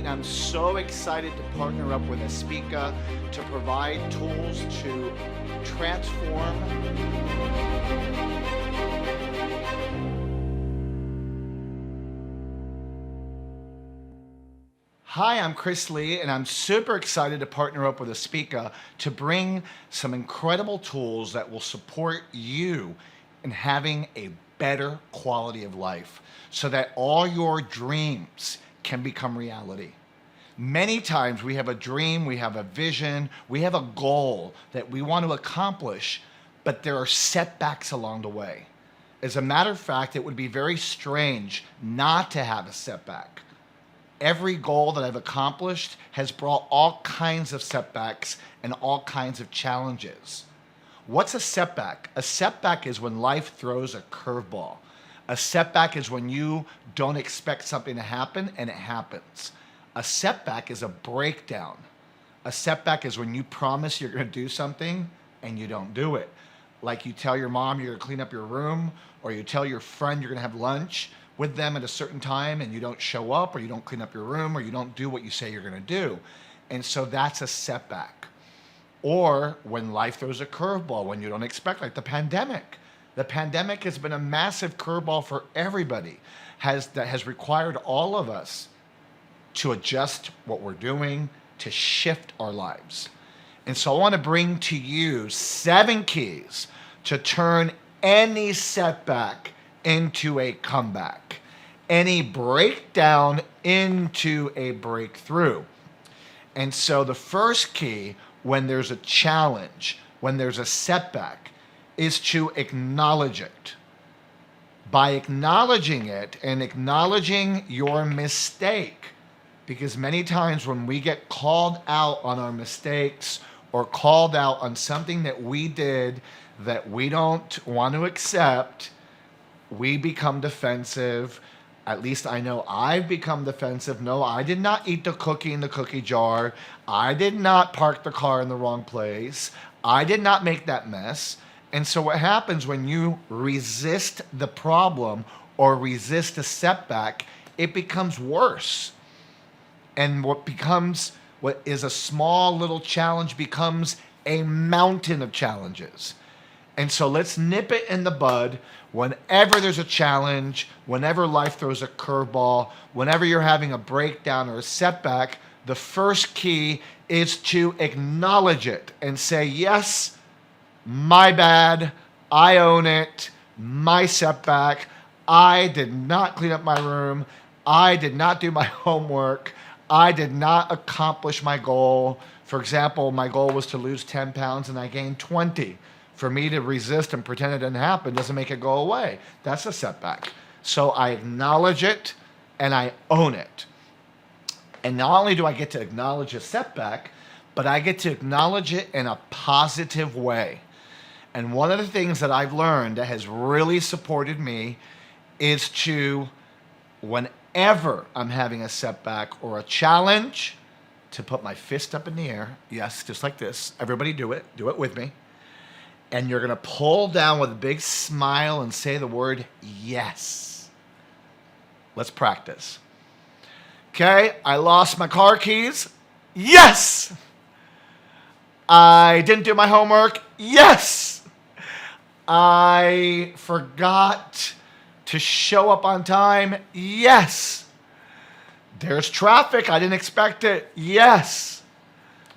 and I'm so excited to partner up with ASPIKA to provide tools to transform. Hi, I'm Chris Lee, and I'm super excited to partner up with ASPIKA to bring some incredible tools that will support you in having a better quality of life so that all your dreams can become reality. Many times we have a dream, we have a vision, we have a goal that we want to accomplish, but there are setbacks along the way. As a matter of fact, it would be very strange not to have a setback. Every goal that I've accomplished has brought all kinds of setbacks and all kinds of challenges. What's a setback? A setback is when life throws a curveball. A setback is when you don't expect something to happen and it happens. A setback is a breakdown. A setback is when you promise you're going to do something and you don't do it. Like you tell your mom you're going to clean up your room, or you tell your friend you're going to have lunch with them at a certain time and you don't show up, or you don't clean up your room, or you don't do what you say you're going to do. And so that's a setback. Or when life throws a curveball, when you don't expect, like the pandemic. The pandemic has been a massive curveball for everybody, that has required all of us to adjust what we're doing, to shift our lives. And so I want to bring to you 7 keys to turn any setback into a comeback, any breakdown into a breakthrough. And so the first key, when there's a challenge, when there's a setback, is to acknowledge it. By acknowledging it and acknowledging your mistake, because many times when we get called out on our mistakes or called out on something that we did that we don't want to accept, we become defensive. At least I know I've become defensive. No, I did not eat the cookie in the cookie jar. I did not park the car in the wrong place. I did not make that mess. And so what happens when you resist the problem or resist a setback, it becomes worse. And what is a small little challenge becomes a mountain of challenges. And so let's nip it in the bud. Whenever there's a challenge, whenever life throws a curveball, whenever you're having a breakdown or a setback, the first key is to acknowledge it and say, yes, my bad, I own it, my setback, I did not clean up my room, I did not do my homework, I did not accomplish my goal. For example, my goal was to lose 10 pounds and I gained 20. For me to resist and pretend it didn't happen doesn't make it go away. That's a setback. So I acknowledge it and I own it. And not only do I get to acknowledge a setback, but I get to acknowledge it in a positive way. And one of the things that I've learned that has really supported me is to, whenever I'm having a setback or a challenge, to put my fist up in the air. Yes, just like this. Everybody do it. Do it with me. And you're going to pull down with a big smile and say the word yes. Let's practice. Okay, I lost my car keys. Yes. I didn't do my homework. Yes. I forgot to show up on time. Yes. There's traffic. I didn't expect it. Yes.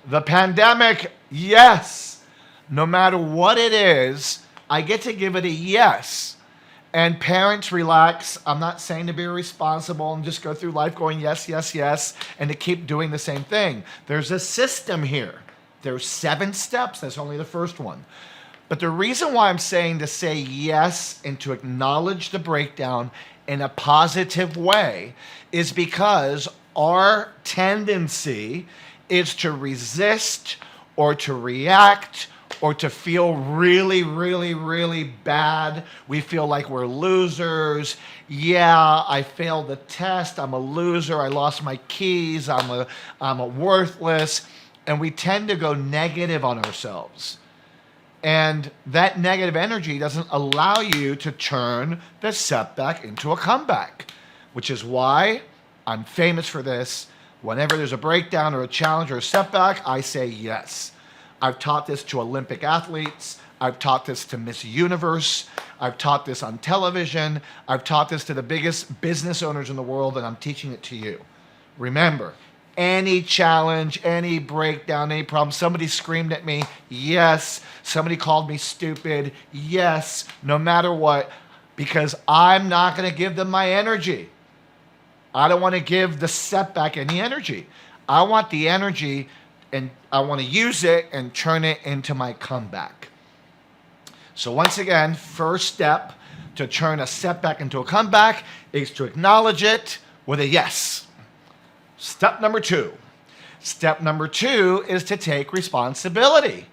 The pandemic. Yes. No matter what it is, I get to give it a yes. And parents, relax. I'm not saying to be irresponsible and just go through life going yes, yes, yes, and to keep doing the same thing. There's a system here. There's 7 steps. That's only the first one. But the reason why I'm saying to say yes and to acknowledge the breakdown in a positive way is because our tendency is to resist or to react or to feel really, really, really bad. We feel like we're losers. Yeah, I failed the test. I'm a loser. I lost my keys. I'm a worthless. And we tend to go negative on ourselves. And that negative energy doesn't allow you to turn the setback into a comeback, which is why I'm famous for this. Whenever there's a breakdown or a challenge or a setback, I say yes. I've taught this to Olympic athletes. I've taught this to Miss Universe. I've taught this on television. I've taught this to the biggest business owners in the world, and I'm teaching it to you. Remember, any challenge, any breakdown, any problem, somebody screamed at me, yes. Somebody called me stupid, yes. No matter what, because I'm not going to give them my energy. I don't want to give the setback any energy. I want the energy, and I want to use it and turn it into my comeback. So once again, first step to turn a setback into a comeback is to acknowledge it with a yes. Step number two. Step number two is to take responsibility.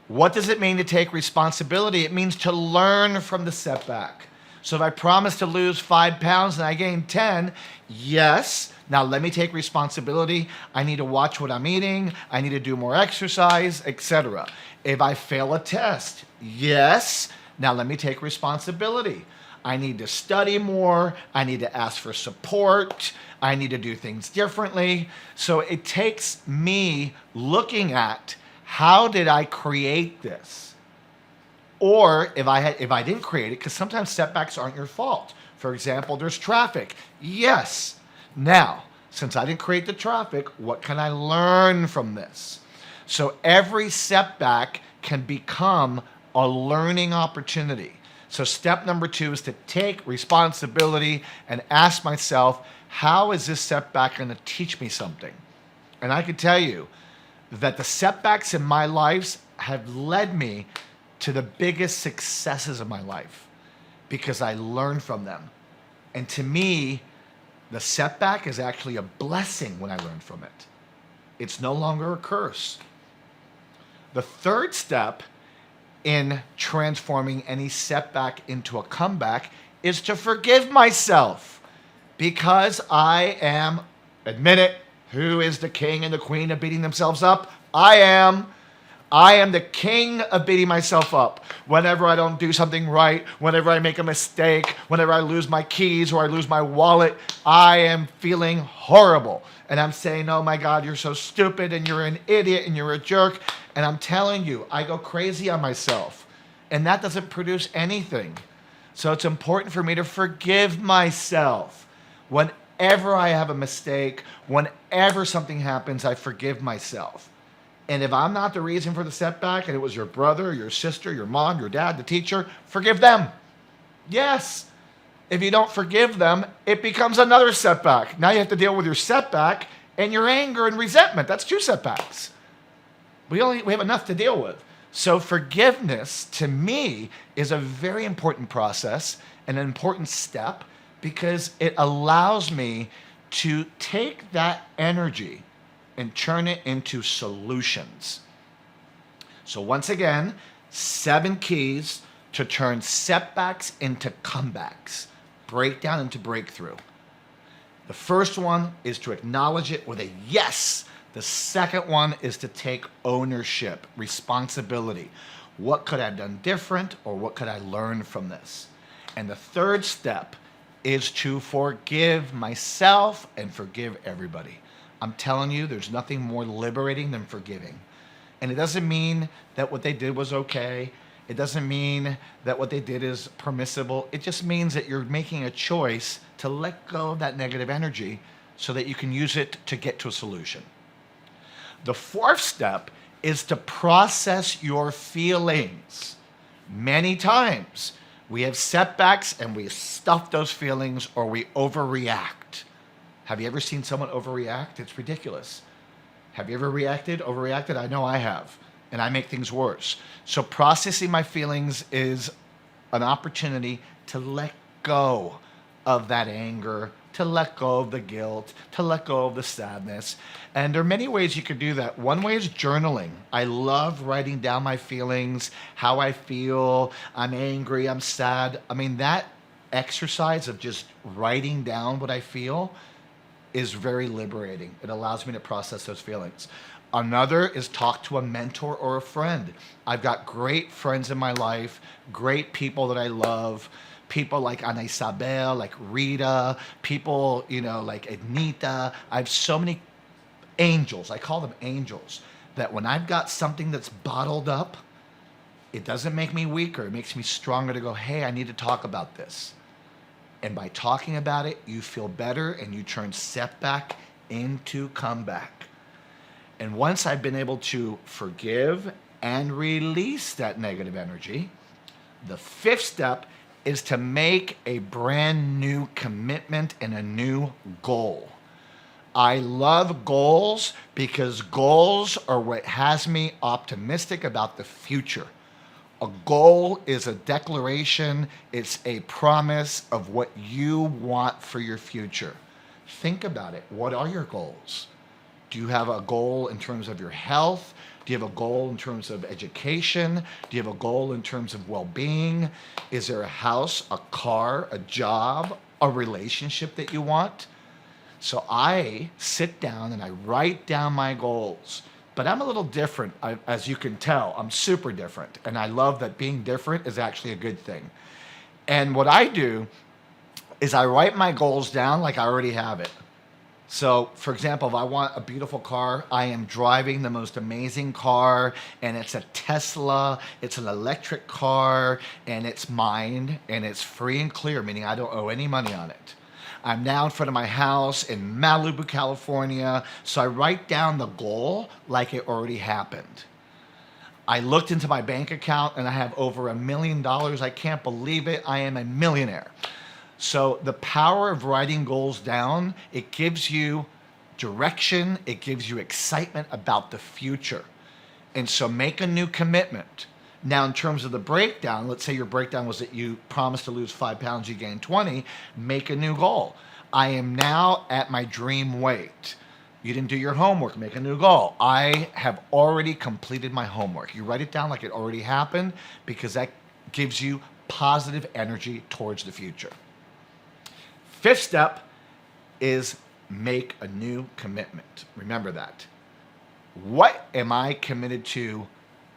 What does it mean to take responsibility? It means to learn from the setback. So if I promise to lose 5 pounds and I gain 10, yes, now let me take responsibility. I need to watch what I'm eating. I need to do more exercise, etc. If I fail a test, yes, now let me take responsibility. I need to study more. I need to ask for support. I need to do things differently. So it takes me looking at, how did I create this? Or if I didn't create it, because sometimes setbacks aren't your fault. For example, there's traffic. Yes. Now, since I didn't create the traffic, what can I learn from this? So every setback can become a learning opportunity. So step number two is to take responsibility and ask myself, how is this setback going to teach me something? And I can tell you that the setbacks in my life have led me to the biggest successes of my life because I learned from them. And to me, the setback is actually a blessing when I learn from it. It's no longer a curse. The third step in transforming any setback into a comeback is to forgive myself, because I am, admit it, who is the king and the queen of beating themselves up? I am the king of beating myself up. Whenever I don't do something right, whenever I make a mistake, whenever I lose my keys or I lose my wallet, I am feeling horrible. And I'm saying, oh my God, you're so stupid and you're an idiot and you're a jerk. And I'm telling you, I go crazy on myself. And that doesn't produce anything. So it's important for me to forgive myself. Whenever I have a mistake, whenever something happens, I forgive myself. And if I'm not the reason for the setback, and it was your brother, your sister, your mom, your dad, the teacher, forgive them. Yes. If you don't forgive them, it becomes another setback. Now you have to deal with your setback and your anger and resentment. That's 2 setbacks. We have enough to deal with. So forgiveness, to me, is a very important process and an important step, because it allows me to take that energy and turn it into solutions. So once again, 7 keys to turn setbacks into comebacks, breakdown into breakthrough. The first one is to acknowledge it with a yes. The second one is to take ownership, responsibility. What could I have done different, or what could I learn from this? And the third step is to forgive myself and forgive everybody. I'm telling you, there's nothing more liberating than forgiving. And it doesn't mean that what they did was okay. It doesn't mean that what they did is permissible. It just means that you're making a choice to let go of that negative energy so that you can use it to get to a solution. The fourth step is to process your feelings. Many times we have setbacks and we stuff those feelings, or we overreact. Have you ever seen someone overreact? It's ridiculous. Have you ever overreacted? I know I have, and I make things worse. So processing my feelings is an opportunity to let go of that anger, to let go of the guilt, to let go of the sadness. And there are many ways you could do that. One way is journaling. I love writing down my feelings, how I feel. I'm angry, I'm sad. I mean, that exercise of just writing down what I feel is very liberating. It allows me to process those feelings. Another is talk to a mentor or a friend. I've got great friends in my life, great people that I love, people like Ana Isabel, like Rita, people, like Anita. I have so many angels. I call them angels. That when I've got something that's bottled up, it doesn't make me weaker. It makes me stronger to go, hey, I need to talk about this. And by talking about it, you feel better and you turn setback into comeback. And once I've been able to forgive and release that negative energy, the fifth step is to make a brand new commitment and a new goal. I love goals because goals are what has me optimistic about the future. A goal is a declaration, it's a promise of what you want for your future. Think about it. What are your goals? Do you have a goal in terms of your health? Do you have a goal in terms of education? Do you have a goal in terms of well-being? Is there a house, a car, a job, a relationship that you want? So I sit down and I write down my goals. But I'm a little different, as you can tell. I'm super different. And I love that being different is actually a good thing. And what I do is I write my goals down like I already have it. So, for example, if I want a beautiful car, I am driving the most amazing car, and it's a Tesla, it's an electric car, and it's mine, and it's free and clear, meaning I don't owe any money on it. I'm now in front of my house in Malibu, California, so I write down the goal like it already happened. I looked into my bank account and I have over $1 million. I can't believe it. I am a millionaire. So the power of writing goals down, it gives you direction, it gives you excitement about the future. And so make a new commitment. Now, in terms of the breakdown, let's say your breakdown was that you promised to lose 5 pounds, you gained 20, make a new goal. I am now at my dream weight. You didn't do your homework, make a new goal. I have already completed my homework. You write it down like it already happened because that gives you positive energy towards the future. Fifth step is make a new commitment. Remember that. What am I committed to?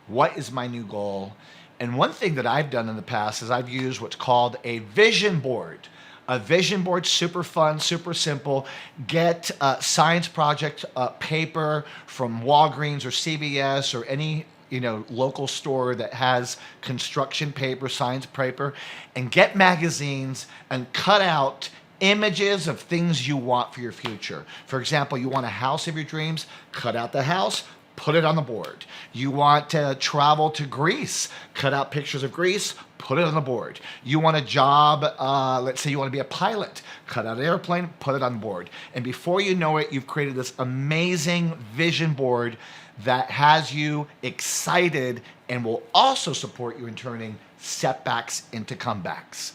What is my new goal? And one thing that I've done in the past is I've used what's called a vision board. A vision board, super fun, super simple. Get a science project paper from Walgreens or CVS or any local store that has construction paper, science paper, and get magazines and cut out images of things you want for your future. For example, you want a house of your dreams, cut out the house, put it on the board. You want to travel to Greece, cut out pictures of Greece, put it on the board. You want a job, let's say you want to be a pilot, cut out an airplane, put it on the board. And before you know it, you've created this amazing vision board that has you excited and will also support you in turning setbacks into comebacks.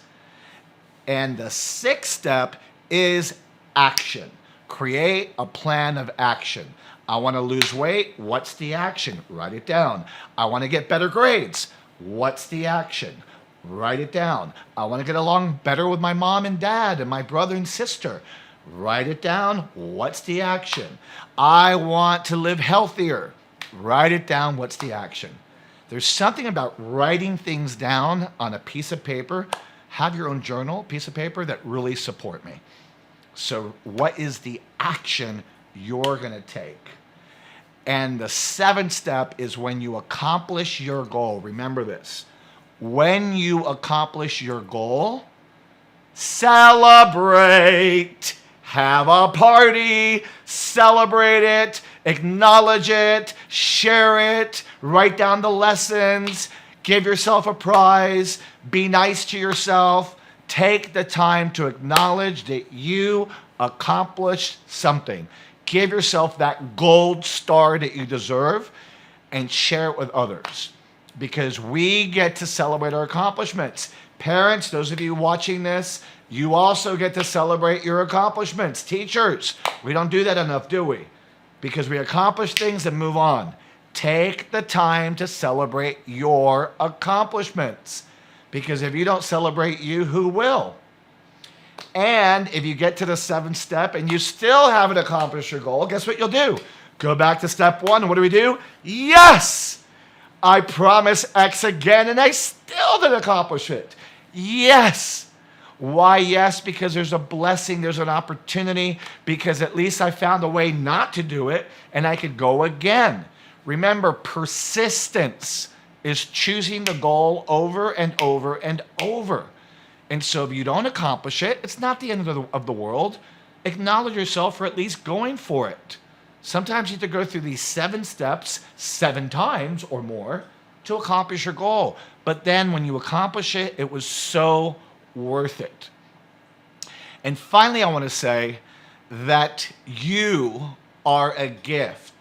And the sixth step is action. Create a plan of action. I want to lose weight. What's the action? Write it down. I want to get better grades. What's the action? Write it down. I want to get along better with my mom and dad and my brother and sister. Write it down. What's the action? I want to live healthier. Write it down. What's the action? There's something about writing things down on a piece of paper. Have your own journal, piece of paper that really support me. So what is the action you're going to take? And the seventh step is when you accomplish your goal. Remember this. When you accomplish your goal, celebrate. Have a party. Celebrate it. Acknowledge it. Share it. Write down the lessons. Give yourself a prize. Be nice to yourself. Take the time to acknowledge that you accomplished something. Give yourself that gold star that you deserve and share it with others, because we get to celebrate our accomplishments. Parents, those of you watching this, you also get to celebrate your accomplishments. Teachers, we don't do that enough, do we? Because we accomplish things and move on. Take the time to celebrate your accomplishments, because if you don't celebrate you, who will? And if you get to the seventh step and you still haven't accomplished your goal, guess what you'll do? Go back to step one, and what do? Yes! I promised X again, and I still didn't accomplish it. Yes! Why yes? Because there's a blessing, there's an opportunity, because at least I found a way not to do it and I could go again. Remember, persistence is choosing the goal over and over and over. And so if you don't accomplish it, it's not the end of the world. Acknowledge yourself for at least going for it. Sometimes you have to go through these 7 steps 7 times or more to accomplish your goal. But then when you accomplish it, it was so worth it. And finally, I want to say that you are a gift.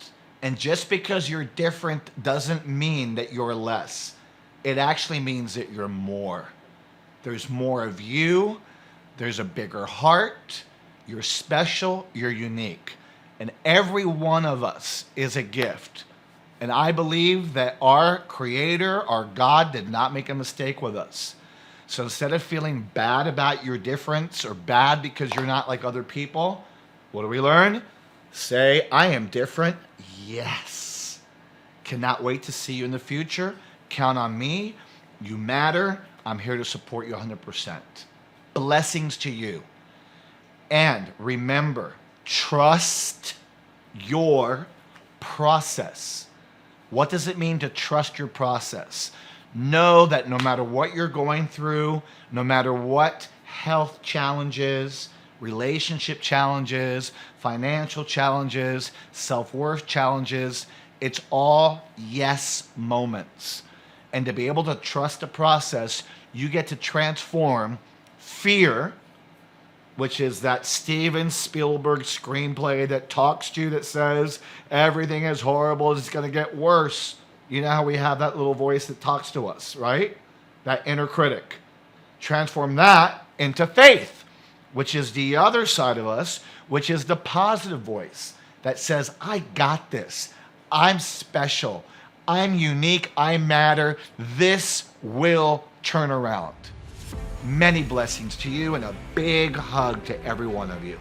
And just because you're different doesn't mean that you're less. It actually means that you're more. There's more of you. There's a bigger heart. You're special. You're unique. And every one of us is a gift. And I believe that our Creator, our God, did not make a mistake with us. So instead of feeling bad about your difference or bad because you're not like other people, what do we learn? Say, I am different. Yes. Cannot wait to see you in the future. Count on me. You matter. I'm here to support you 100%. Blessings to you. And remember, trust your process. What does it mean to trust your process? Know that no matter what you're going through, no matter what health challenges, relationship challenges, financial challenges, self-worth challenges, it's all yes moments. And to be able to trust the process, you get to transform fear, which is that Steven Spielberg screenplay that talks to you, that says everything is horrible, it's going to get worse. You know how we have that little voice that talks to us, right? That inner critic. Transform that into faith, which is the other side of us, which is the positive voice that says, I got this. I'm special. I'm unique. I matter. This will turn around. Many blessings to you and a big hug to every one of you.